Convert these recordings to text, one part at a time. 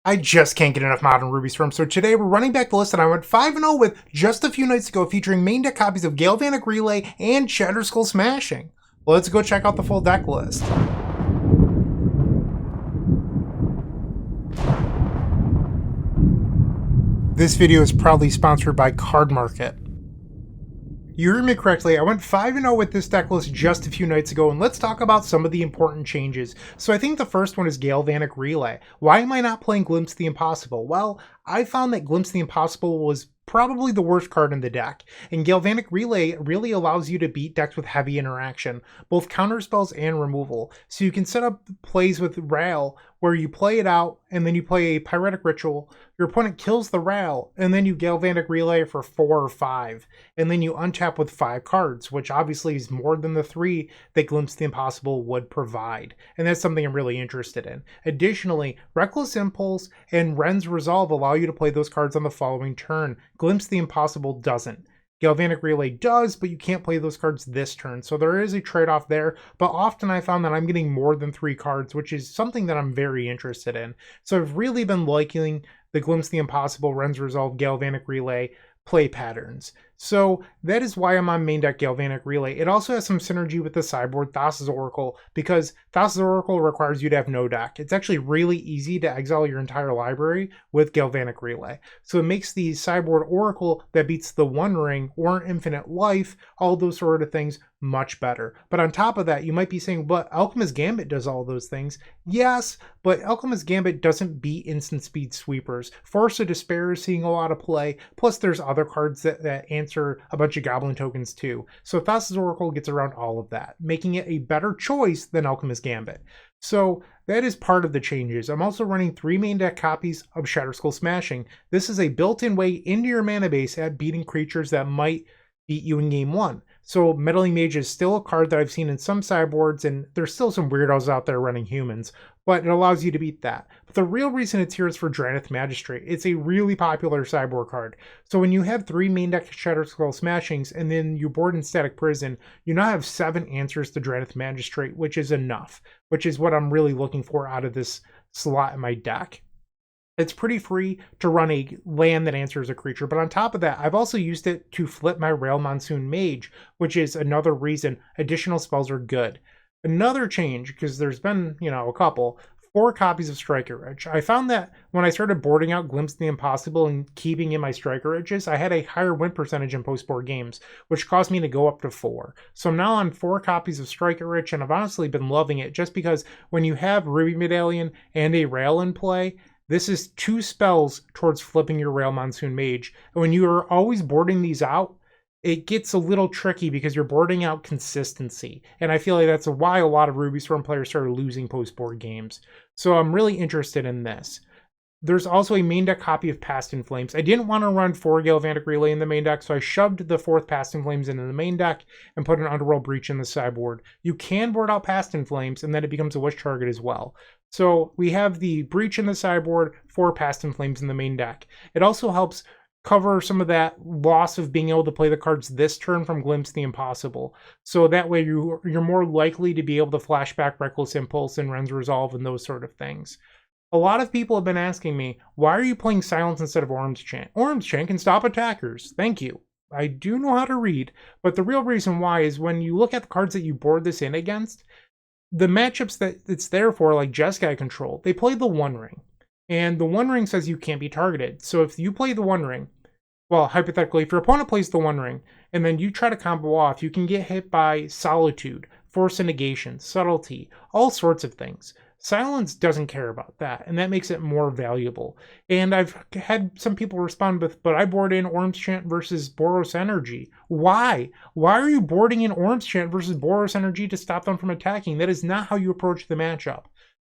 I just can't get enough Modern Ruby Storm, so today we're running back the list that I went 5-0 with just a few nights ago, featuring main deck copies of Galvanic Relay and Shatterskull Smashing. Let's go check out the full deck list. This video is proudly sponsored by Card Market. You heard me correctly, I went 5-0 with this deck list just a few nights ago, and let's talk about some of the important changes. So I think the first one is Galvanic Relay. Why am I not playing Glimpse of the Impossible? Well, I found that Glimpse of the Impossible was probably the worst card in the deck, and Galvanic Relay really allows you to beat decks with heavy interaction, both counterspells and removal. So you can set up plays with Rail where you play it out and then you play a Pyretic Ritual, your opponent kills the Rail, and then you Galvanic Relay for 4 or 5, and then you untap with 5 cards, which obviously is more than the 3 that Glimpse of the Impossible would provide, and that's something I'm really interested in. Additionally, Reckless Impulse and Wrenn's Resolve allow you to play those cards on the following turn. Glimpse of the Impossible doesn't. Galvanic Relay does, but you can't play those cards this turn, so there is a trade-off there, but often I found that I'm getting more than 3 cards, which is something that I'm very interested in. So I've really been liking the Glimpse of the Impossible, Wrenn's Resolve, Galvanic Relay play patterns. So that is why I'm on main deck Galvanic Relay. It also has some synergy with the sideboard Thassa's Oracle, because Thassa's Oracle requires you to have no deck. It's actually really easy to exile your entire library with Galvanic Relay. So it makes the sideboard Oracle that beats the One Ring or Infinite Life, all those sort of things, much better. But on top of that, you might be saying, but Alchemist Gambit does all those things. Yes, but Alchemist Gambit doesn't beat instant speed sweepers. Force of Despair is seeing a lot of play, plus there's other cards that answer a bunch of Goblin tokens too. So Thassa's Oracle gets around all of that, making it a better choice than Alchemist Gambit. So that is part of the changes. I'm also running 3 main deck copies of Shatterskull Smashing. This is a built-in way into your mana base at beating creatures that might beat you in game 1. So Medallion Mage is still a card that I've seen in some sideboards, and there's still some weirdos out there running humans, but it allows you to beat that. But the real reason it's here is for Drannith Magistrate. It's a really popular sideboard card. So when you have 3 main deck Shatterskull Smashings and then you board in Static Prison, you now have 7 answers to Drannith Magistrate, which is enough, which is what I'm really looking for out of this slot in my deck. It's pretty free to run a land that answers a creature, but on top of that, I've also used it to flip my Rail Monsoon Mage, which is another reason additional spells are good. Another change, because there's been, a couple, 4 copies of Striker Edge. I found that when I started boarding out Glimpse of the Impossible and keeping in my Striker Edges, I had a higher win percentage in post-board games, which caused me to go up to 4. So I'm now on 4 copies of Striker Edge, and I've honestly been loving it, just because when you have Ruby Medallion and a Rail in play, this is 2 spells towards flipping your Rail Monsoon Mage. And when you are always boarding these out, it gets a little tricky because you're boarding out consistency. And I feel like that's why a lot of Ruby Storm players started losing post-board games. So I'm really interested in this. There's also a main deck copy of Past in Flames. I didn't want to run 4 Galvanic Relay in the main deck, so I shoved the 4th Past in Flames into the main deck and put an Underworld Breach in the sideboard. You can board out Past in Flames, and then it becomes a wish target as well. So we have the Breach in the sideboard, 4 Past in Flames in the main deck. It also helps cover some of that loss of being able to play the cards this turn from Glimpse of the Impossible. So that way you're more likely to be able to flashback Reckless Impulse and Wrenn's Resolve and those sort of things. A lot of people have been asking me, why are you playing Silence instead of Orim's Chant? Orim's Chant can stop attackers. Thank you. I do know how to read, but the real reason why is when you look at the cards that you board this in against, the matchups that it's there for, like Jeskai Control, they play the One Ring. And the One Ring says you can't be targeted. So if you play the One Ring, well, hypothetically, if your opponent plays the One Ring, and then you try to combo off, you can get hit by Solitude, Force of Negation, Subtlety, all sorts of things. Silence doesn't care about that, and that makes it more valuable. And I've had some people respond with, but I board in Orim's Chant versus Boros Energy. Why? Why are you boarding in Orim's Chant versus Boros Energy to stop them from attacking? That is not how you approach the matchup.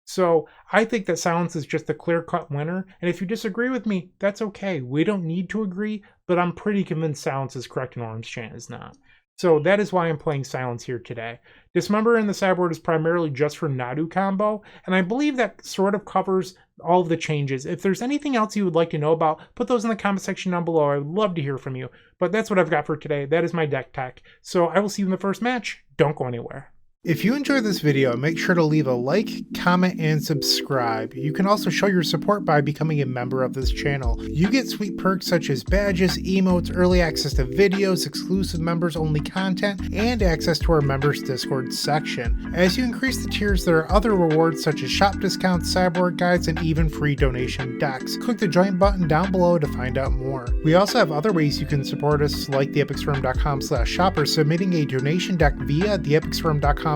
So I think that Silence is just a clear-cut winner, and if you disagree with me, that's okay. We don't need to agree, but I'm pretty convinced Silence is correct and Orim's Chant is not. So that is why I'm playing Silence here today. Dismember in the sideboard is primarily just for Nadu combo, and I believe that sort of covers all of the changes. If there's anything else you would like to know about, put those in the comment section down below. I would love to hear from you. But that's what I've got for today. That is my deck tech. So I will see you in the first match. Don't go anywhere. If you enjoyed this video, make sure to leave a like, comment, and subscribe. You can also show your support by becoming a member of this channel. You get sweet perks such as badges, emotes, early access to videos, exclusive members only content, and access to our members Discord section. As you increase the tiers, there are other rewards such as shop discounts, sideboard guides, and even free donation decks. Click the join button down below to find out more. We also have other ways you can support us, like theepicstorm.com/shop or submitting a donation deck via theepicstorm.com/donation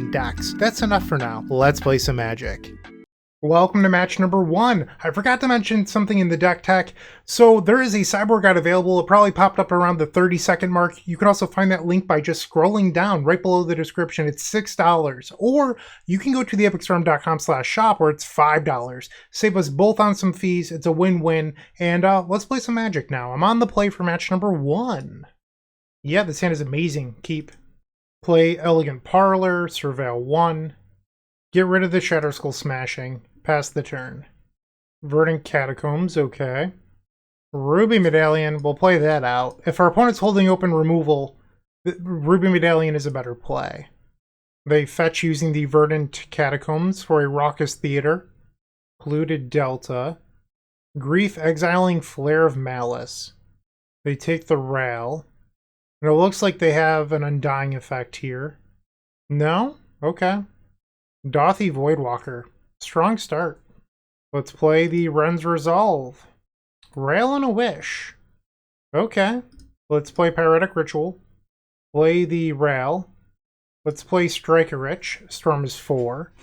decks. That's enough for now. Let's play some Magic. Welcome to match number 1. I forgot to mention something in the deck tech. So there is a sideboard guide available. It probably popped up around the 30-second mark. You can also find that link by just scrolling down right below the description. It's $6. Or you can go to theepicstorm.com/shop where it's $5. Save us both on some fees. It's a win-win. And let's play some Magic now. I'm on the play for match number 1. Yeah, this hand is amazing. Keep. Play Elegant Parlor, Surveil 1. Get rid of the Shatterskull Smashing. Pass the turn. Verdant Catacombs, okay. Ruby Medallion, we'll play that out. If our opponent's holding open removal, Ruby Medallion is a better play. They fetch using the Verdant Catacombs for a Raucous Theater. Polluted Delta. Grief exiling Flare of Malice. They take the Rail. And it looks like they have an Undying effect here. No? Okay. Dauthi Voidwalker. Strong start. Let's play the Wrenn's Resolve. Rail and a Wish. Okay. Let's play Pyretic Ritual. Play the Rail. Let's play Strike a Rich. Storm is 4.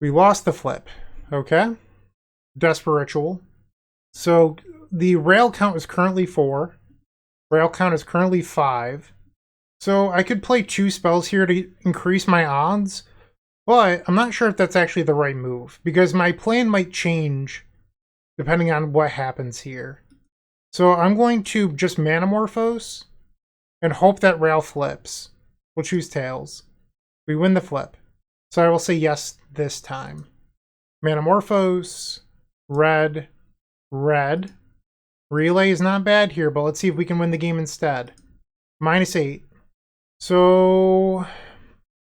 We lost the flip. Okay. Desperate Ritual. So the Rail count is currently 4. Rail count is currently 5. So I could play 2 spells here to increase my odds. But I'm not sure if that's actually the right move, because my plan might change depending on what happens here. So I'm going to just Manamorphose and hope that Rail flips. We'll choose Tails. We win the flip. So I will say yes this time. Manamorphose, red, red. Relay is not bad here, but let's see if we can win the game instead. -8. So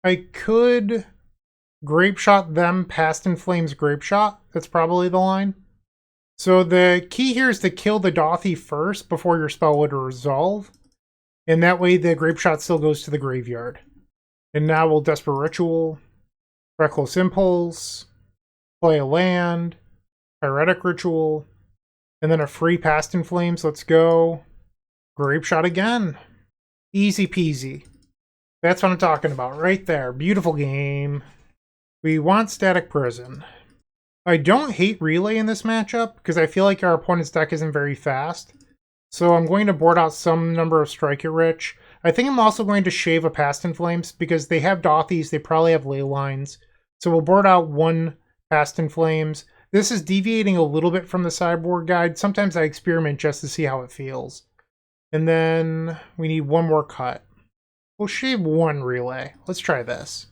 I could Grapeshot them past in flames Grapeshot. That's probably the line. So the key here is to kill the Dauthi first before your spell would resolve. And that way the Grapeshot still goes to the graveyard. And now we'll Desperate Ritual, Reckless Impulse, play a land, Pyretic Ritual, and then a free past in flames. Let's go. Grapeshot again. Easy peasy. That's what I'm talking about right there. Beautiful game. We want Static Prison. I don't hate Relay in this matchup because I feel like our opponent's deck isn't very fast. So I'm going to board out some number of Strike It Rich. I think I'm also going to shave a Past in Flames because they have Dauthis, they probably have Ley Lines. So we'll board out 1 Past in Flames. This is deviating a little bit from the sideboard guide. Sometimes I experiment just to see how it feels. And then we need 1 more cut. We'll shave 1 Relay. Let's try this.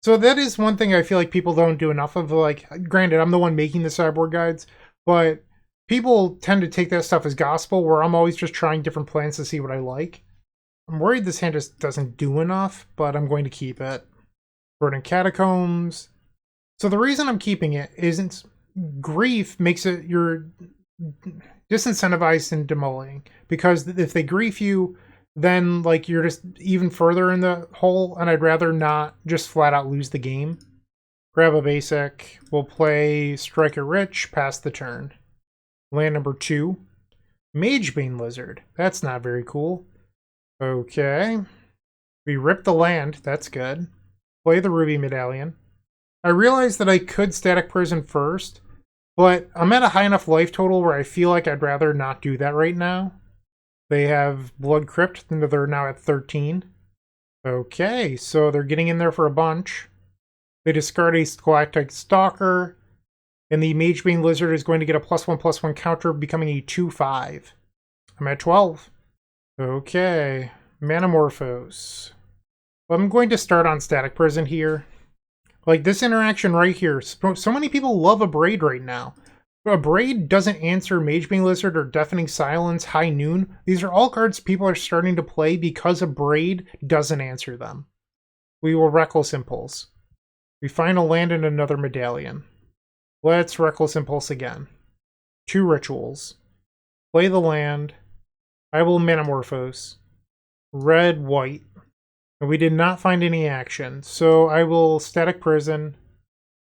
So that is one thing I feel like people don't do enough of. Like, granted, I'm the one making the sideboard guides, but people tend to take that stuff as gospel, where I'm always just trying different plans to see what I like. I'm worried this hand just doesn't do enough, but I'm going to keep it. Verdant Catacombs. So the reason I'm keeping it isn't grief makes it you're disincentivized in demoling, because if they grief you, then like you're just even further in the hole, and I'd rather not just flat out lose the game. Grab a basic. We'll play Strike It Rich, pass the turn. Land number 2. Magebane Lizard. That's not very cool. Okay. We rip the land. That's good. Play the Ruby Medallion. I realized that I could Static Prison first, but I'm at a high enough life total where I feel like I'd rather not do that right now. They have Blood Crypt, and they're now at 13. Okay, so they're getting in there for a bunch. They discard a Galactic Stalker, and the Magebane Lizard is going to get a +1/+1 counter, becoming a 2/5. I'm at 12. Okay, Manamorphose. Well, I'm going to start on Static Prison here. Like, this interaction right here, so many people love Abrade right now. Abrade doesn't answer Magebane Lizard or Deafening Silence, High Noon. These are all cards people are starting to play because Abrade doesn't answer them. We will Reckless Impulse. We find a land and another Medallion. Let's Reckless Impulse again. 2 rituals. Play the land. I will Manamorphose. Red, white. And we did not find any action, so I will Static Prison,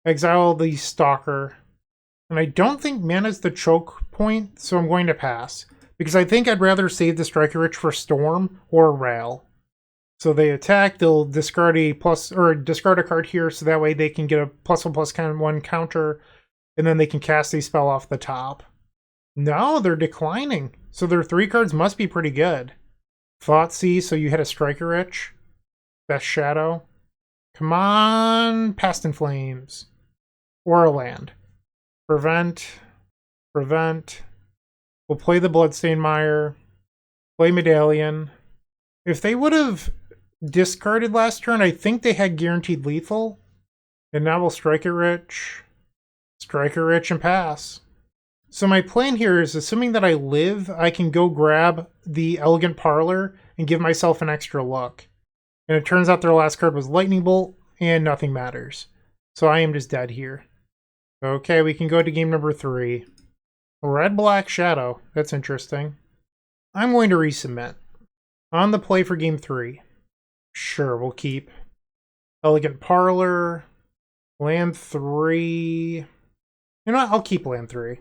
exile the Stalker. And I don't think mana's the choke point, so I'm going to pass. Because I think I'd rather save the Striker Rich for Storm or Rail. So they attack, they'll discard a discard a card here, so that way they can get a +1/+1 counter, and then they can cast a spell off the top. No, they're declining. So their 3 cards must be pretty good. Thoughtseize, so you hit a Striker Rich. Best Shadow. Come on, Past in Flames. Or a land. Prevent. We'll play the Bloodstained Mire. Play Medallion. If they would have discarded last turn, I think they had guaranteed lethal. And now we'll Striker Rich, and pass. So my plan here is, assuming that I live, I can go grab the Elegant Parlor and give myself an extra look. And it turns out their last card was Lightning Bolt, and nothing matters. So I am just dead here. Okay, we can go to game number 3. Red-Black Shadow. That's interesting. I'm going to resubmit. On the play for game 3. Sure, we'll keep Elegant Parlor, land 3. You know what? I'll keep land 3.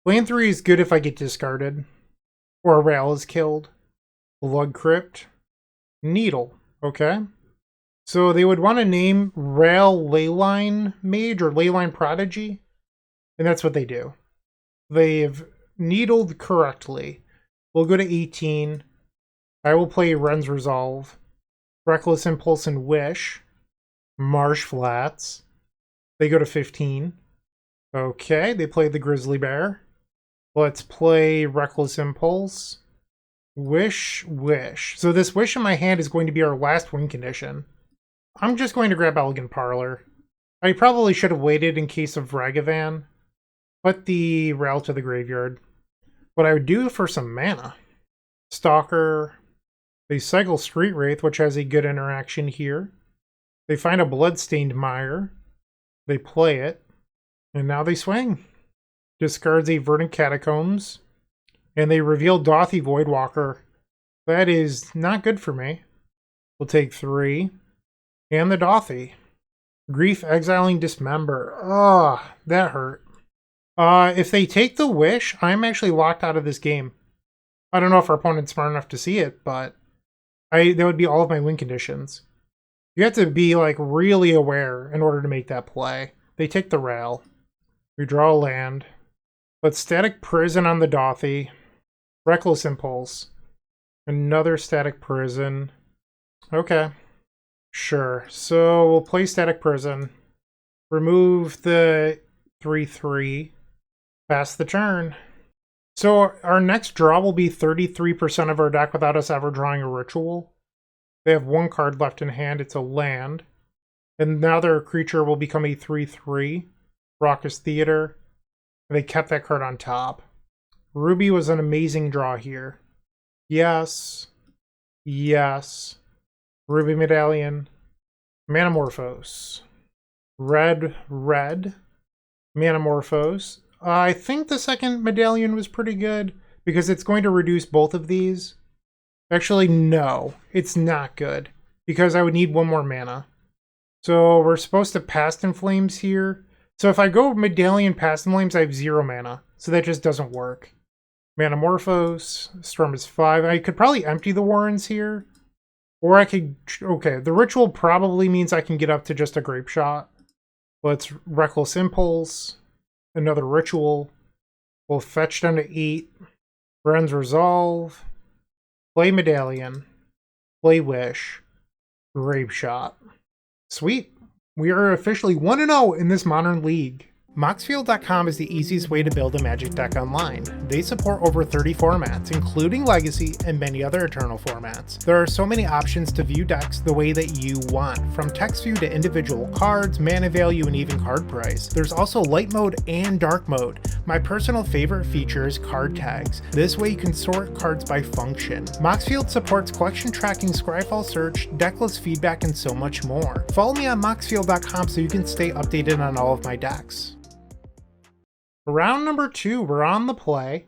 Land 3 is good if I get discarded. Or a Rail is killed. Blood Crypt. Needle. Okay. So they would want to name Rail Leyline Mage or Leyline Prodigy. And that's what they do. They've needled correctly. We'll go to 18. I will play Wrenn's Resolve. Reckless Impulse and Wish. Marsh Flats. They go to 15. Okay, they play the Grizzly Bear. Let's play Reckless Impulse. Wish. So this Wish in my hand is going to be our last win condition. I'm just going to grab Elegant Parlor. I probably should have waited in case of Ragavan. Put the Rail to the graveyard. What I would do for some mana. Stalker. They cycle Street Wraith, which has a good interaction here. They find a Bloodstained Mire. They play it. And now they swing. Discards a Verdant Catacombs. And they reveal Dauthi Voidwalker. That is not good for me. We'll take 3. And the Dauthi. Grief, Exiling, Dismember. Ugh, that hurt. If they take the Wish, I'm actually locked out of this game. I don't know if our opponent's smart enough to see it, but that would be all of my win conditions. You have to be like really aware in order to make that play. They take the Rail. We draw a land. Let's Static Prison on the Dauthi. Reckless Impulse. Another Static Prison. Okay. Sure. So we'll play Static Prison. Remove the 3/3. Pass the turn. So our next draw will be 33% of our deck without us ever drawing a ritual. They have 1 card left in hand. It's a land. And now their creature will become a 3/3. Raucous Theater. They kept that card on top. Ruby was an amazing draw here. Yes. Ruby Medallion. Manamorphose. Red. Manamorphose. I think the second Medallion was pretty good because it's going to reduce both of these. Actually, no. It's not good because I would need 1 more mana. So we're supposed to Past in Flames here. So if I go Medallion Past in Flames, I have 0 mana. So that just doesn't work. Manamorphose. Storm is 5. I could probably empty the Warrens here. Or I could... Okay, the Ritual probably means I can get up to just a Grapeshot. Let's Reckless Impulse. Another Ritual. We'll fetch down to 8. Wrenn's Resolve. Play Medallion. Play Wish. Grapeshot. Sweet. We are officially 1-0 in this Modern League. Moxfield.com is the easiest way to build a Magic deck online. They support over 30 formats, including Legacy and many other Eternal formats. There are so many options to view decks the way that you want, from text view to individual cards, mana value, and even card price. There's also light mode and dark mode. My personal favorite feature is card tags. This way you can sort cards by function. Moxfield supports collection tracking, Scryfall search, decklist feedback, and so much more. Follow me on Moxfield.com so you can stay updated on all of my decks. Round number 2, we're on the play.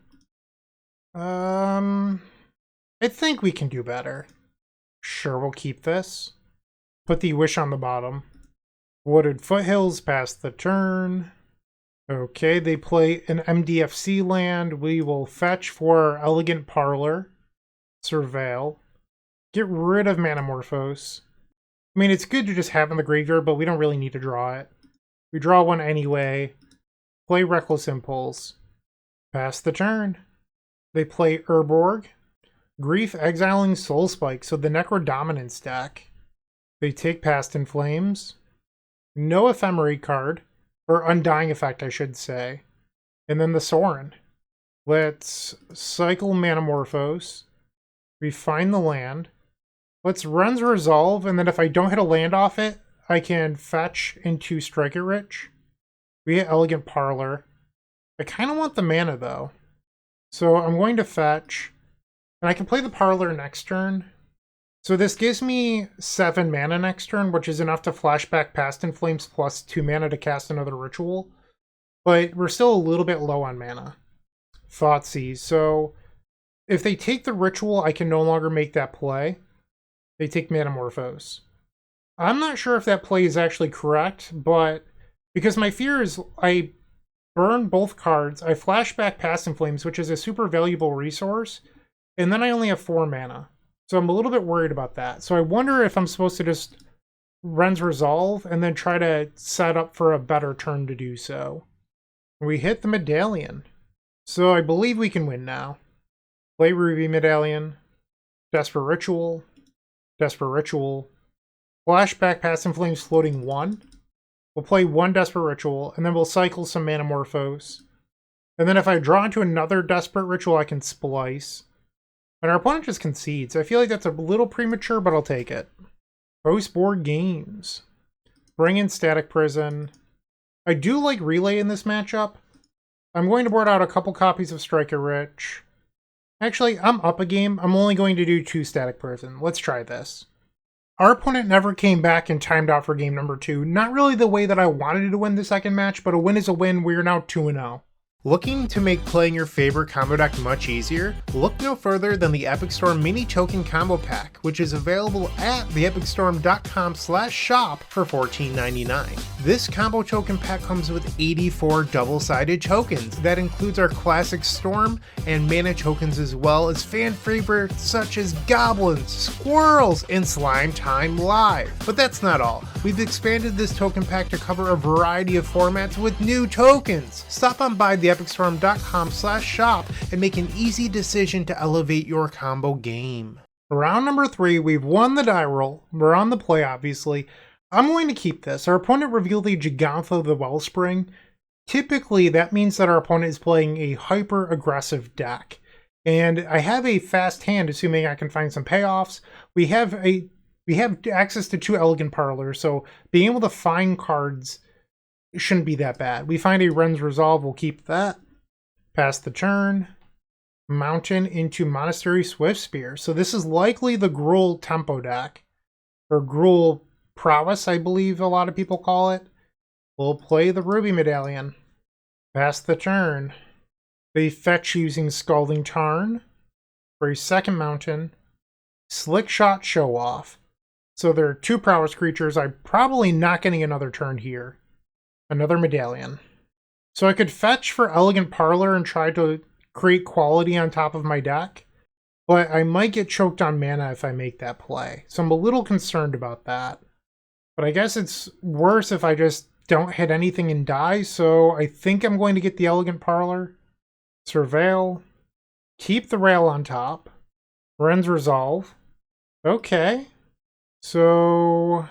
I think we can do better. Sure, we'll keep this. Put the Wish on the bottom. Wooded Foothills, pass the turn. Okay, they play an MDFC land. We will fetch for our Elegant Parlor. Surveil. Get rid of Manamorphose. I mean, it's good to just have in the graveyard, but we don't really need to draw it. We draw one anyway. Play Reckless Impulse. Pass the turn. They play Urborg. Grief exiling Soul Spike, so the Necrodominance deck. They take Past in Flames. No Ephemerate card. Or Undying Effect, I should say. And then the Sorin. Let's cycle Manamorphose. Refine the land. Let's Wrenn's Resolve, and then if I don't hit a land off it, I can fetch into Strike It Rich. We get Elegant Parlor. I kind of want the mana, though. So I'm going to fetch. And I can play the Parlor next turn. So this gives me 7 mana next turn, which is enough to flashback Past in Flames plus 2 mana to cast another Ritual. But we're still a little bit low on mana. Thoughtseize. So if they take the Ritual, I can no longer make that play. They take Manamorphose. I'm not sure if that play is actually correct, but because my fear is I burn both cards, I flashback Past in Flames, which is a super valuable resource, and then I only have 4 mana. So I'm a little bit worried about that. So I wonder if I'm supposed to just Wrenn's Resolve and then try to set up for a better turn to do so. We hit the Medallion. So I believe we can win now. Play Ruby Medallion. Desperate Ritual. Desperate Ritual. Flashback Past in Flames floating 1. We'll play 1 Desperate Ritual, and then we'll cycle some Manamorphose. And then if I draw into another Desperate Ritual, I can Splice. And our opponent just concedes. I feel like that's a little premature, but I'll take it. Post-board games. Bring in Static Prison. I do like Relay in this matchup. I'm going to board out a couple copies of Strike It Rich. Actually, I'm up a game. I'm only going to do 2 Static Prison. Let's try this. Our opponent never came back and timed out for game number 2. Not really the way that I wanted to win the second match, but a win is a win. We're now 2-0. Looking to make playing your favorite combo deck much easier? Look no further than the Epic Storm Mini Token Combo Pack, which is available at theepicstorm.com/shop for $14.99. This combo token pack comes with 84 double-sided tokens. That includes our classic Storm and mana tokens, as well as fan favorites such as Goblins, Squirrels, and Slime Time Live. But that's not all. We've expanded this token pack to cover a variety of formats with new tokens. Stop on by theepicstorm.com/shop and make an easy decision to elevate your combo game. Round number 3, we've won the die roll. We're on the play, obviously. I'm going to keep this. Our opponent revealed a Gigantha the Wellspring. Typically, that means that our opponent is playing a hyper-aggressive deck. And I have a fast hand, assuming I can find some payoffs. We have access to 2 Elegant Parlors, so being able to find cards shouldn't be that bad. We find a Wrenn's Resolve, we'll keep that. Pass the turn. Mountain into Monastery Swiftspear. So this is likely the Gruul tempo deck. Or Gruul Prowess, I believe a lot of people call it. We'll play the Ruby Medallion. Pass the turn. They fetch using Scalding Tarn. For a second mountain. Slick Shot Show Off. So there are 2 prowess creatures. I'm probably not getting another turn here. Another Medallion. So I could fetch for Elegant Parlor and try to create quality on top of my deck, but I might get choked on mana if I make that play. So I'm a little concerned about that. But I guess it's worse if I just don't hit anything and die, so I think I'm going to get the Elegant Parlor. Surveil. Keep the rail on top. Wrenn's Resolve. Okay. So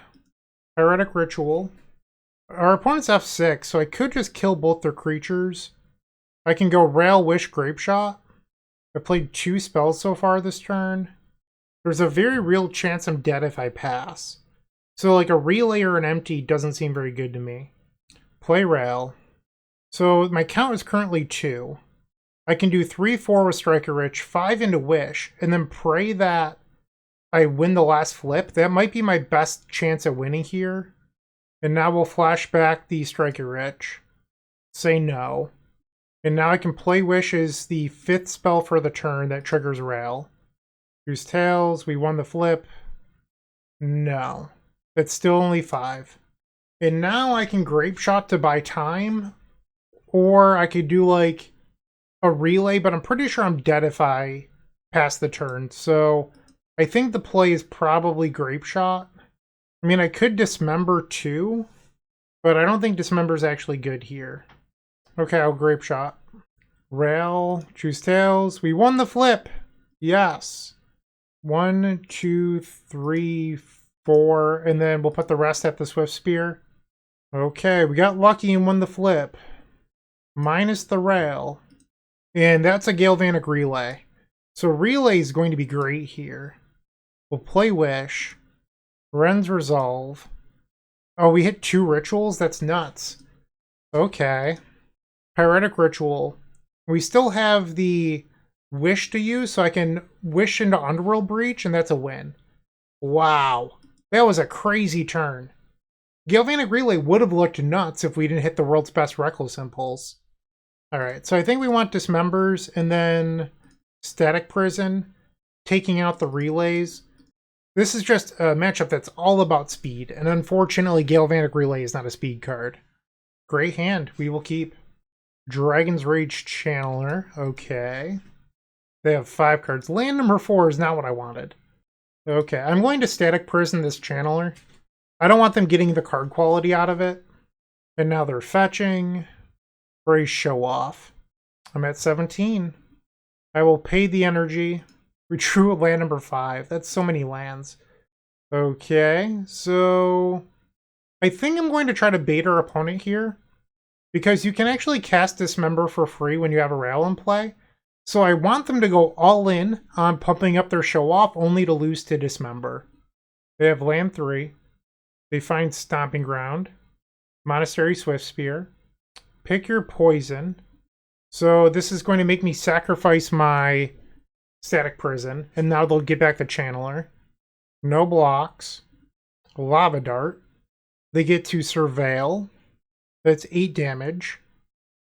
Pyretic Ritual. Our opponent's F6, so I could just kill both their creatures. I can go Rail, Wish, Grapeshot. I played 2 spells so far this turn. There's a very real chance I'm dead if I pass. So like a relay or an empty doesn't seem very good to me. Play Rail. So my count is currently 2. I can do 3-4 with Striker Rich, 5 into Wish, and then pray that I win the last flip. That might be my best chance at winning here. And now we'll flash back the Striker Rich. Say no. And now I can play Wish as the 5th spell for the turn that triggers Rail. Use Tails, we won the flip. No. It's still only 5. And now I can Grapeshot to buy time. Or I could do like a relay, but I'm pretty sure I'm dead if I pass the turn. So I think the play is probably Grapeshot. I mean, I could Dismember too, but I don't think Dismember is actually good here. Okay, I'll Grapeshot. Rail, choose Tails. We won the flip. Yes. 1, 2, 3, 4, and then we'll put the rest at the Swift Spear. Okay, we got lucky and won the flip. Minus the Rail. And that's a Galvanic Relay. So Relay is going to be great here. We'll play Wish. Wrenn's Resolve. Oh, we hit 2 rituals? That's nuts. Okay. Pyretic Ritual. We still have the Wish to use, so I can Wish into Underworld Breach, and that's a win. Wow. That was a crazy turn. Galvanic Relay would have looked nuts if we didn't hit the world's best Reckless Impulse. Alright, so I think we want Dismembers, and then Static Prison, taking out the Relays. This is just a matchup that's all about speed, and unfortunately Galvanic Relay is not a speed card. Great hand, we will keep. Dragon's Rage Channeler, okay. They have 5 cards. Land number 4 is not what I wanted. Okay, I'm going to Static Prison this Channeler. I don't want them getting the card quality out of it. And now they're fetching. Very show off. I'm at 17. I will pay the energy. We drew land number 5. That's so many lands. Okay, so I think I'm going to try to bait our opponent here, because you can actually cast Dismember for free when you have a Rail in play. So I want them to go all in on pumping up their show off, only to lose to Dismember. They have land 3. They find Stomping Ground, Monastery Swiftspear. Pick your poison. So this is going to make me sacrifice my Static Prison, and now they'll get back the Channeler. No blocks. Lava Dart. They get to Surveil. That's 8 damage.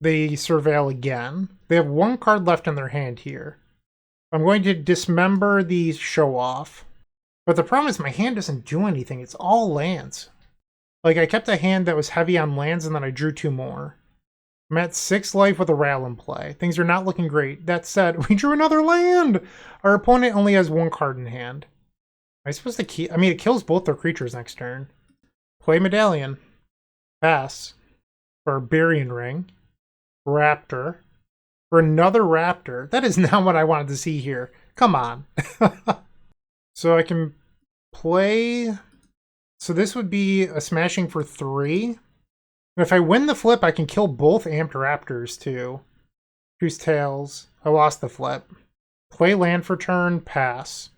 They Surveil again. They have 1 card left in their hand here. I'm going to Dismember the Show Off. But the problem is my hand doesn't do anything. It's all lands. Like, I kept a hand that was heavy on lands, and then I drew 2 more. I'm at 6 life with a Rail in play. Things are not looking great. That said, we drew another land! Our opponent only has 1 card in hand. Am I supposed to keep... I mean, it kills both their creatures next turn. Play Medallion. Pass. Barbarian Ring. Raptor. For another Raptor. That is not what I wanted to see here. Come on. So I can play... So this would be a smashing for 3. And if I win the flip, I can kill both Amped Raptors too. Choose Tails. I lost the flip. Play land for turn. Pass.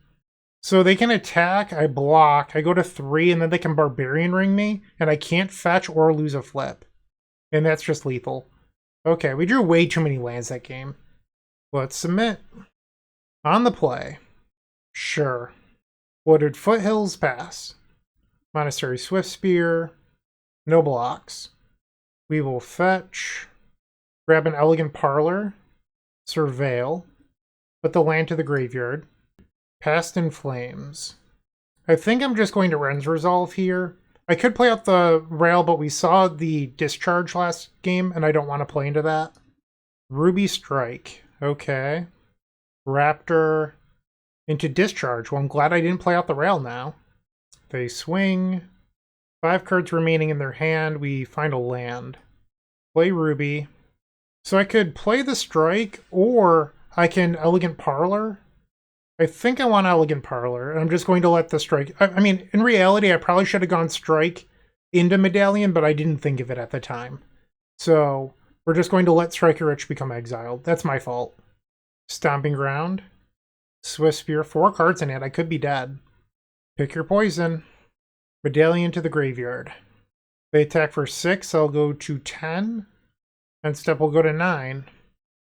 So they can attack, I block, I go to 3, and then they can Barbarian Ring me, and I can't fetch or lose a flip. And that's just lethal. Okay, we drew way too many lands that game. Let's submit. On the play. Sure. Wooded Foothills, pass. Monastery Swiftspear. No blocks. We will fetch. Grab an Elegant Parlor. Surveil. Put the land to the graveyard. Past in Flames. I think I'm just going to Wrenn's Resolve here. I could play out the Rail, but we saw the Discharge last game, and I don't want to play into that. Ruby Strike. Okay. Raptor into Discharge. Well, I'm glad I didn't play out the Rail now. They swing. 5 cards remaining in their hand. We find a land. Play Ruby. So I could play the Strike, or I can Elegant Parlor. I think I want Elegant Parlor, and I'm just going to let the Strike... I mean, in reality, I probably should have gone Strike into Medallion, but I didn't think of it at the time. So we're just going to let Striker Rich become exiled. That's my fault. Stomping Ground. Swift Spear. 4 cards in it. I could be dead. Pick your poison. Medallion to the graveyard. They attack for 6. I'll go to 10. And step will go to 9.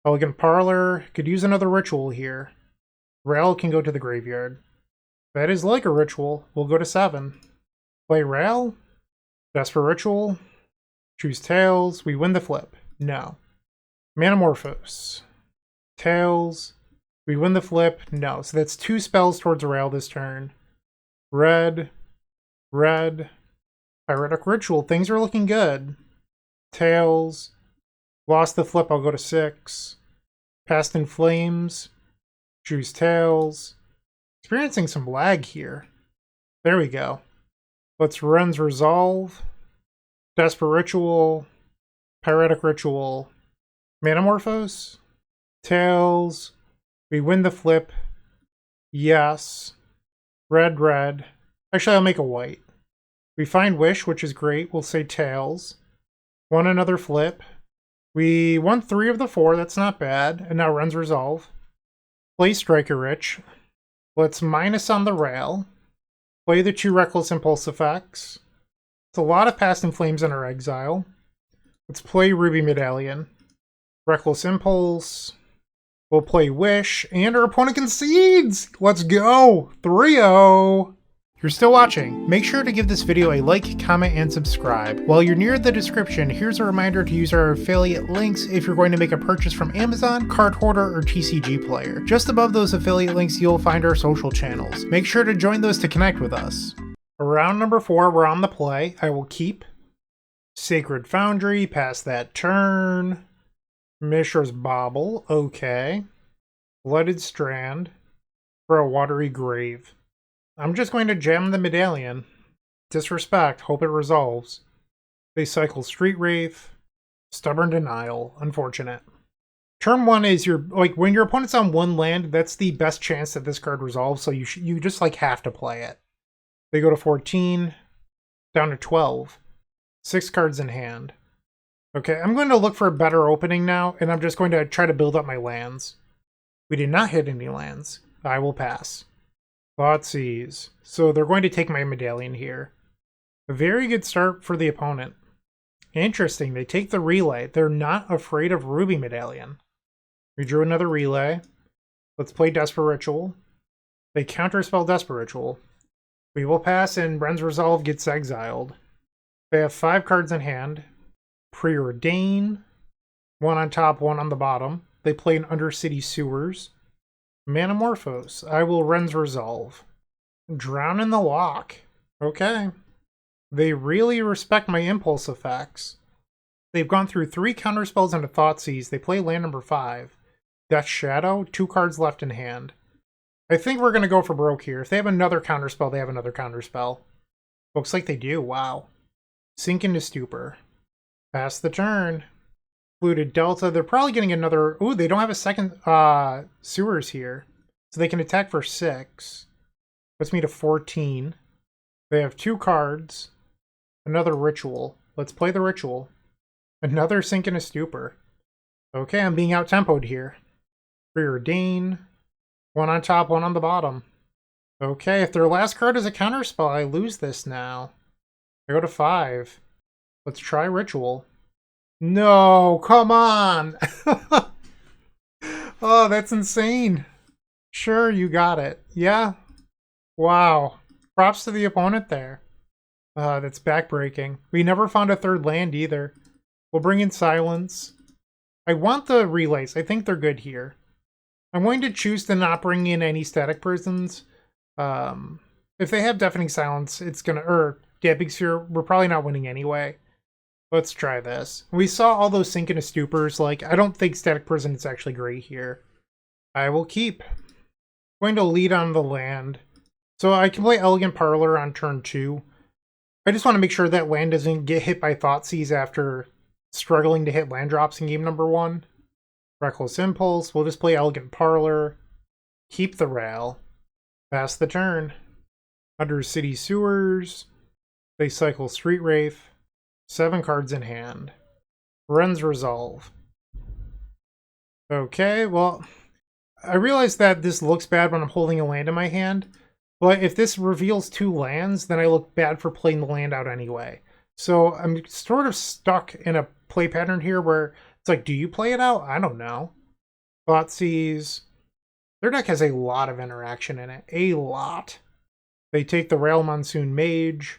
Elegant Parlor. Could use another ritual here. Rail can go to the graveyard. That is like a ritual. We'll go to 7. Play Rail. Desperate Ritual. Choose Tails. We win the flip. No. Manamorphose. Tails. We win the flip. No. So that's 2 spells towards Rail this turn. Red. Red. Pyretic Ritual. Things are looking good. Tails. Lost the flip. I'll go to 6. Past in Flames. Choose Tails. Experiencing some lag here. There we go. Let's Wrenn's Resolve. Desperate Ritual. Pyretic Ritual. Manamorphose. Tails. We win the flip. Yes. Red, red. Actually, I'll make a white. We find Wish, which is great. We'll say Tails. Won another flip. We won 3 of the 4. That's not bad. And now Wrenn's Resolve. Play Striker Rich. Let's minus on the rail. Play the 2 Reckless Impulse effects. It's a lot of Past in Flames in our exile. Let's play Ruby Medallion. Reckless Impulse. We'll play Wish. And our opponent concedes! Let's go! 3-0! You're still watching. Make sure to give this video a like, comment, and subscribe. While you're near the description, here's a reminder to use our affiliate links if you're going to make a purchase from Amazon, Card Hoarder, or TCG Player. Just above those affiliate links, you'll find our social channels. Make sure to join those to connect with us. Round number 4, we're on the play. I will keep Sacred Foundry, pass that turn. Mishra's Bauble, okay. Blooded Strand for a Watery Grave. I'm just going to jam the Medallion. Disrespect, hope it resolves. They cycle Street Wraith. Stubborn Denial, unfortunate. Turn 1 is your, like, when your opponent's on 1 land, that's the best chance that this card resolves, so you just, like, have to play it. They go to 14, down to 12. 6 cards in hand. Okay, I'm going to look for a better opening now, and I'm just going to try to build up my lands. We did not hit any lands. I will pass. Thoughtseize. So they're going to take my Medallion here. A very good start for the opponent. Interesting, they take the Relay. They're not afraid of Ruby Medallion. We drew another Relay. Let's play Desperate Ritual. They counterspell Desperate Ritual. We will pass and Wrenn's Resolve gets exiled. They have 5 cards in hand. Preordain. 1 on top, 1 on the bottom. They play an Undercity Sewers. Manamorphose. I will Wrenn's Resolve. Drown in the Lock. Okay. They really respect my impulse effects. They've gone through 3 counterspells and a Thoughtseize. They play land number 5. Death Shadow. 2 cards left in hand. I think we're going to go for broke here. If they have another counterspell, they have another counterspell. Looks like they do. Wow. Sink into Stupor. Pass the turn. Fluted Delta. They're probably getting another... Ooh, they don't have a second Sewers here. So they can attack for 6. Puts me to 14. They have 2 cards. Another Ritual. Let's play the Ritual. Another Sink into Stupor. Okay, I'm being out-tempoed here. Preordain. 1 on top, 1 on the bottom. Okay, if their last card is a counterspell, I lose this now. I go to 5. Let's try Ritual. No, come on! Oh, that's insane. Sure, you got it. Yeah. Wow. Props to the opponent there. That's backbreaking. We never found a 3rd land either. We'll bring in Silence. I want the Relays. I think they're good here. I'm going to choose to not bring in any Static Prisons. If they have Deafening Silence, it's gonna... Or Damping Sphere, we're probably not winning anyway. Let's try this. We saw all those Sink into Stupors. Like, I don't think Static Prison is actually great here. I will keep. Going to lead on the land. So I can play Elegant Parlor on turn 2. I just want to make sure that land doesn't get hit by Thoughtseize after struggling to hit land drops in game number 1. Reckless Impulse. We'll just play Elegant Parlor. Keep the rail. Pass the turn. Undercity Sewers. They cycle Street Wraith, 7 cards in hand. Wrenn's Resolve. Okay, well, I realize that this looks bad when I'm holding a land in my hand, but if this reveals 2 lands, then I look bad for playing the land out anyway. So I'm sort of stuck in a play pattern here where it's like, do you play it out? I don't know. Thoughtseize. Their deck has a lot of interaction in it. A lot. They take the Rail Monsoon Mage.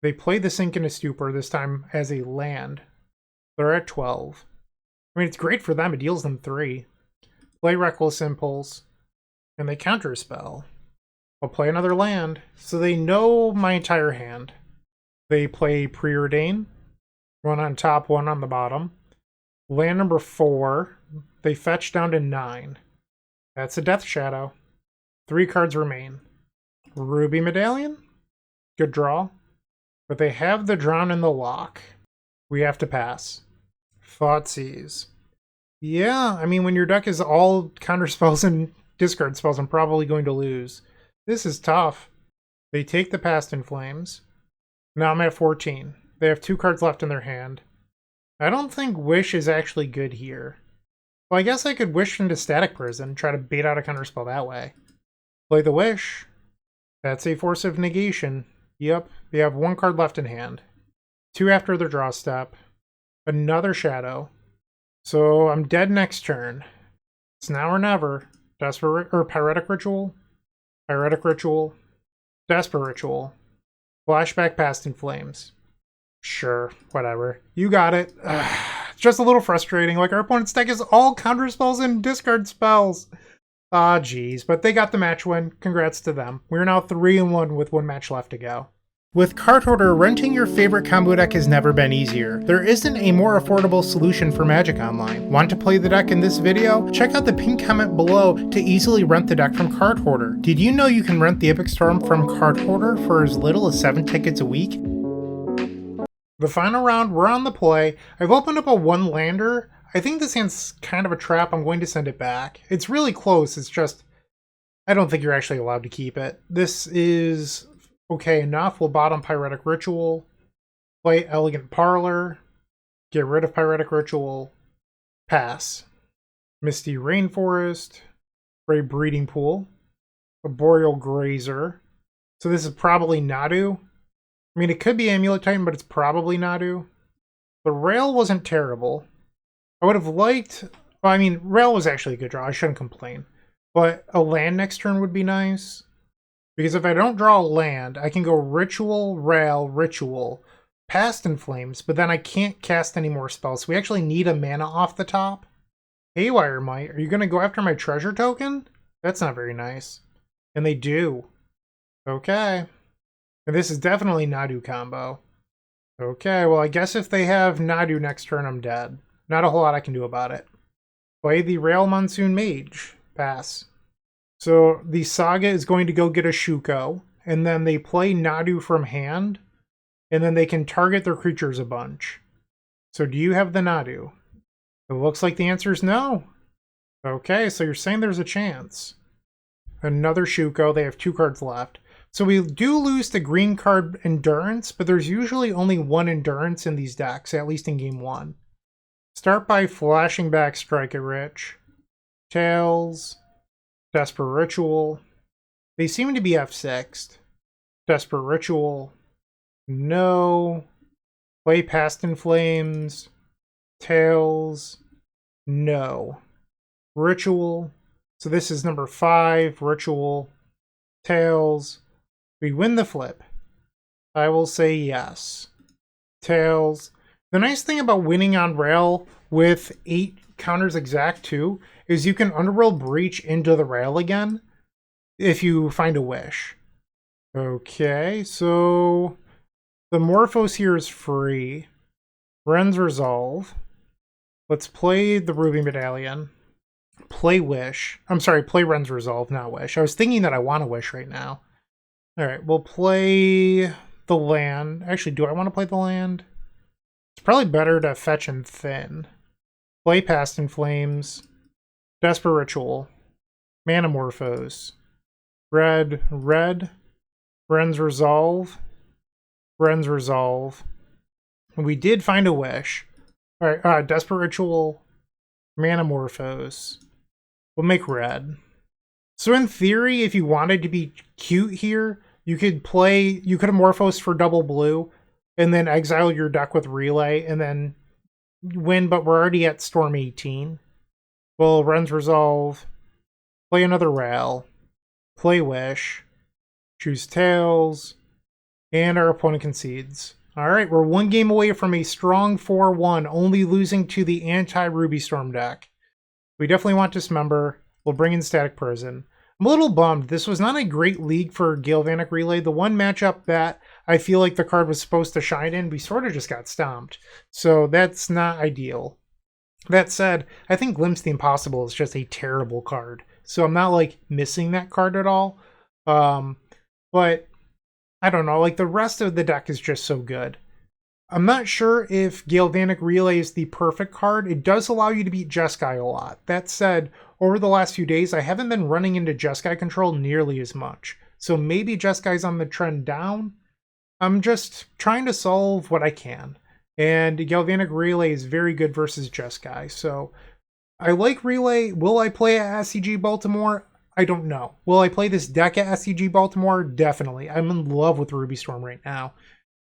They play the Sink into Stupor, this time as a land. They're at 12. I mean, it's great for them. It deals them 3. Play Reckless Impulse. And they counter a spell. I'll play another land. So they know my entire hand. They play Preordain. 1 on top, 1 on the bottom. Land number 4. They fetch down to 9. That's a Death Shadow. 3 cards remain. Ruby Medallion. Good draw. But they have the Drown in the lock. We have to pass. Thoughtseize. Yeah, I mean, when your deck is all counter spells and discard spells, I'm probably going to lose. This is tough. They take the Past in Flames. Now I'm at 14. They have 2 cards left in their hand. I don't think Wish is actually good here. Well, I guess I could Wish into Static Prison, try to bait out a counterspell that way. Play the Wish. That's a Force of Negation. Yep, they have 1 card left in hand. 2 after their draw step. Another Shadow. So I'm dead next turn. It's now or never. Pyretic Ritual. Pyretic Ritual. Desperate Ritual. Flashback Past in Flames. Sure, whatever. You got it. It's just a little frustrating. Like, our opponent's deck is all counter spells and discard spells. Ah, geez. But they got the match win. Congrats to them. We're now 3-1 with 1 match left to go. With Card Hoarder, renting your favorite combo deck has never been easier. There isn't a more affordable solution for Magic Online. Want to play the deck in this video? Check out the pinned comment below to easily rent the deck from Card Hoarder. Did you know you can rent the Epic Storm from Card Hoarder for as little as 7 tickets a week? The final round, we're on the play. I've opened up a 1-lander. I think this hand's kind of a trap. I'm going to send it back. It's really close. It's just, I don't think you're actually allowed to keep it. This is okay enough. We'll bottom Pyretic Ritual, play Elegant Parlor, get rid of Pyretic Ritual, pass. Misty Rainforest, Gray Breeding Pool, Arboreal Grazer. So this is probably Nadu. I mean, it could be Amulet Titan, but it's probably Nadu. The Rail wasn't terrible. I would have liked... Well, I mean, Rail was actually a good draw. I shouldn't complain. But a land next turn would be nice. Because if I don't draw a land, I can go Ritual, Rail, Ritual, Past in Flames, but then I can't cast any more spells. So we actually need a mana off the top. Haywire Might, are you going to go after my treasure token? That's not very nice. And they do. Okay. And this is definitely Nadu combo. Okay, well I guess if they have Nadu next turn, I'm dead. Not a whole lot I can do about it. Play the Rail Monsoon Mage. Pass. So the Saga is going to go get a Shuko, and then they play Nadu from hand, and then they can target their creatures a bunch. So do you have the Nadu? It looks like the answer is no. Okay, so you're saying there's a chance. Another Shuko, they have 2 cards left. So we do lose the green card Endurance, but there's usually only 1 Endurance in these decks, at least in game 1. Start by flashing back Strike It Rich. Tails. Desperate Ritual. They seem to be F6'd. Desperate Ritual. No. Play Past in Flames. Tails. No. Ritual. So this is number 5. Ritual. Tails. We win the flip. I will say yes. Tails. The nice thing about winning on Rail with 8 counters exact too is you can Underworld Breach into the Rail again if you find a Wish. Okay, so the Morphos here is free. Wrenn's Resolve. Let's play the Ruby Medallion. Play Wish. I'm sorry, play Wrenn's Resolve, not Wish. I was thinking that I want a Wish right now. Alright, we'll play the land. Actually, do I want to play the land? It's probably better to fetch and thin. Play Past in Flames. Desperate Ritual. Manamorphose. Red. Wrenn's Resolve. Wrenn's Resolve. And we did find a wish. Alright, Desperate Ritual, Manamorphose. We'll make red. So in theory, if you wanted to be cute here, you could have Morphos for double blue, and then exile your deck with Relay, and then win, but we're already at Storm 18. Well, Wrenn's Resolve, play another Ral, play Wish, choose Tails, and our opponent concedes. Alright, we're one game away from a strong 4-1, only losing to the anti-Ruby Storm deck. We definitely want Dismember. We'll bring in Static Prison. I'm a little bummed. This was not a great league for Galvanic Relay. The one matchup that I feel like the card was supposed to shine in, we sort of just got stomped. So that's not ideal. That said, I think Glimpse the Impossible is just a terrible card. So I'm not like missing that card at all. But I don't know, like the rest of the deck is just so good. I'm not sure if Galvanic Relay is the perfect card. It does allow you to beat Jeskai a lot. That said, over the last few days, I haven't been running into Jeskai control nearly as much. So maybe Jeskai's on the trend down. I'm just trying to solve what I can. And Galvanic Relay is very good versus Jeskai. So I like Relay. Will I play at SCG Baltimore? I don't know. Will I play this deck at SCG Baltimore? Definitely. I'm in love with Ruby Storm right now.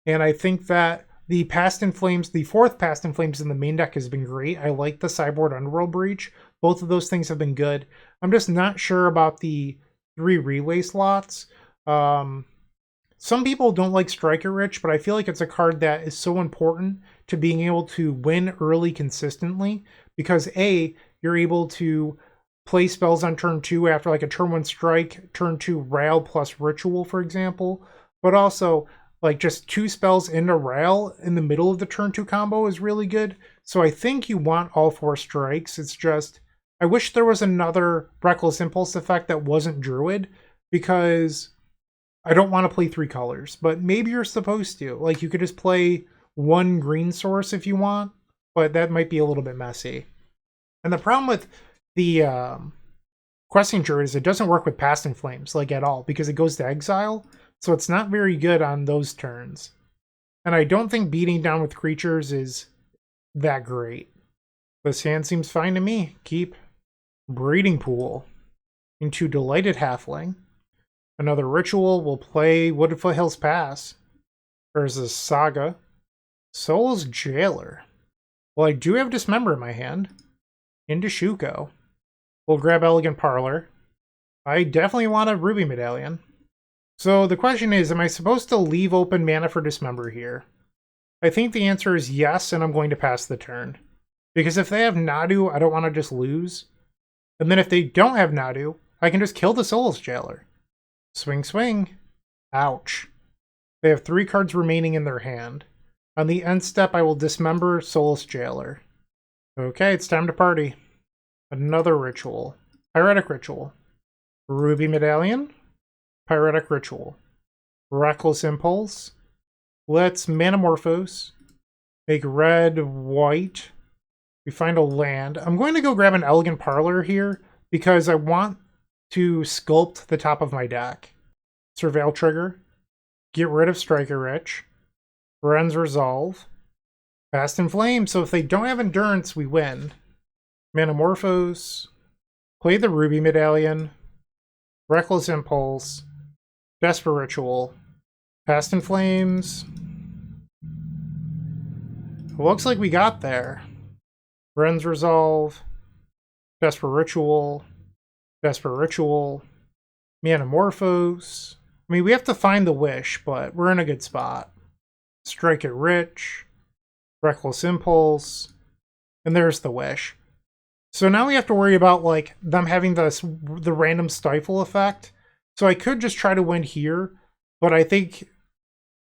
And I think that the Past in Flames, the fourth Past in Flames in the main deck has been great. I like the Cyborg Underworld Breach. Both of those things have been good. I'm just not sure about the 3 relay slots. Some people don't like Striker Rich, but I feel like it's a card that is so important to being able to win early consistently. Because A, you're able to play spells on turn 2 after like a turn 1 strike, turn 2 Ral plus Ritual, for example. But also, like just 2 spells into Ral in the middle of the turn 2 combo is really good. So I think you want all 4 strikes. It's just, I wish there was another Reckless Impulse effect that wasn't Druid, because I don't want to play 3 colors. But maybe you're supposed to. Like you could just play 1 green source if you want, but that might be a little bit messy. And the problem with the Questing Druid is it doesn't work with Past in Flames, like at all, because it goes to exile. So it's not very good on those turns. And I don't think beating down with creatures is that great. This hand seems fine to me. Keep Breeding Pool into Delighted Halfling. Another Ritual. We'll play Wooded Foothills Pass. There's a Saga. Soul's Jailer. Well, I do have Dismember in my hand. Into Shuko. We'll grab Elegant Parlor. I definitely want a Ruby Medallion. So the question is, am I supposed to leave open mana for Dismember here? I think the answer is yes, and I'm going to pass the turn. Because if they have Nadu, I don't want to just lose. And then if they don't have Nadu, I can just kill the Soul's Jailer. Swing, swing. Ouch. They have 3 cards remaining in their hand. On the end step, I will Dismember Soul's Jailer. Okay, it's time to party. Another Ritual. Pyretic Ritual. Ruby Medallion. Pyretic Ritual. Reckless Impulse. Let's Manamorphose. Make red, white. We find a land. I'm going to go grab an Elegant Parlor here because I want to sculpt the top of my deck. Surveil Trigger. Get rid of Striker Rich. Wrenn's Resolve. Past in Flame. So if they don't have Endurance, we win. Manamorphose. Play the Ruby Medallion. Reckless Impulse. Desperate Ritual. Past in Flames. Looks like we got there. Wrenn's Resolve. Desperate Ritual. Desperate Ritual. Manamorphose. I mean, we have to find the wish, but we're in a good spot. Strike it rich. Reckless Impulse. And there's the wish. So now we have to worry about like them having the random stifle effect. So I could just try to win here, but I think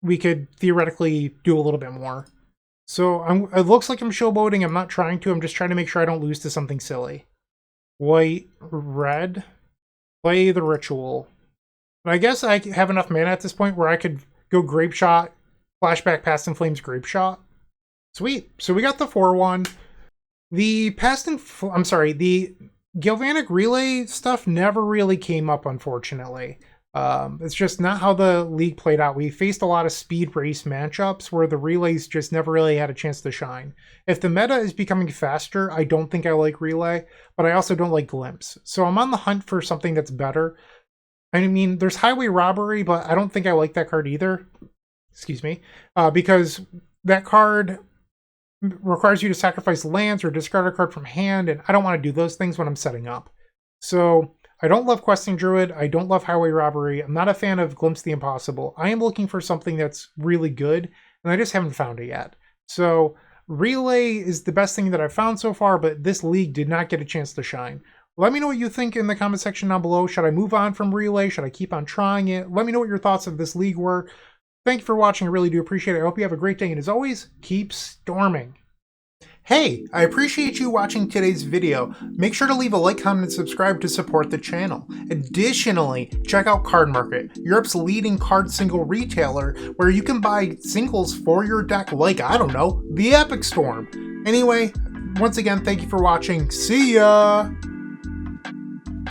we could theoretically do a little bit more. So it looks like I'm showboating. I'm not trying to. I'm just trying to make sure I don't lose to something silly. White, red. Play the Ritual. And I guess I have enough mana at this point where I could go Grapeshot, flashback Past in Flames Grapeshot. Sweet. So we got the 4-1. The the Galvanic Relay stuff never really came up, unfortunately. It's just not how the league played out. We faced a lot of speed race matchups where the relays just never really had a chance to shine. If the meta is becoming faster, I don't think I like relay, but I also don't like glimpse. So I'm on the hunt for something that's better. I mean, there's highway robbery, but I don't think I like that card either. Excuse me. Because that card requires you to sacrifice lands or discard a card from hand, and I don't want to do those things when I'm setting up. So I don't love Questing Druid. I don't love Highway Robbery. I'm not a fan of Glimpse the Impossible. I am looking for something that's really good, and I just haven't found it yet. So Relay is the best thing that I've found so far, but this league did not get a chance to shine. Let me know what you think in the comment section down below. Should I move on from Relay? Should I keep on trying it? Let me know what your thoughts of this league were. Thank you for watching. I really do appreciate it. I hope you have a great day, and as always, keep storming. Hey, I appreciate you watching today's video. Make sure to leave a like, comment, and subscribe to support the channel. Additionally, check out Card Market, Europe's leading card single retailer, where you can buy singles for your deck like, I don't know, the Epic Storm. Anyway, once again, thank you for watching. See ya!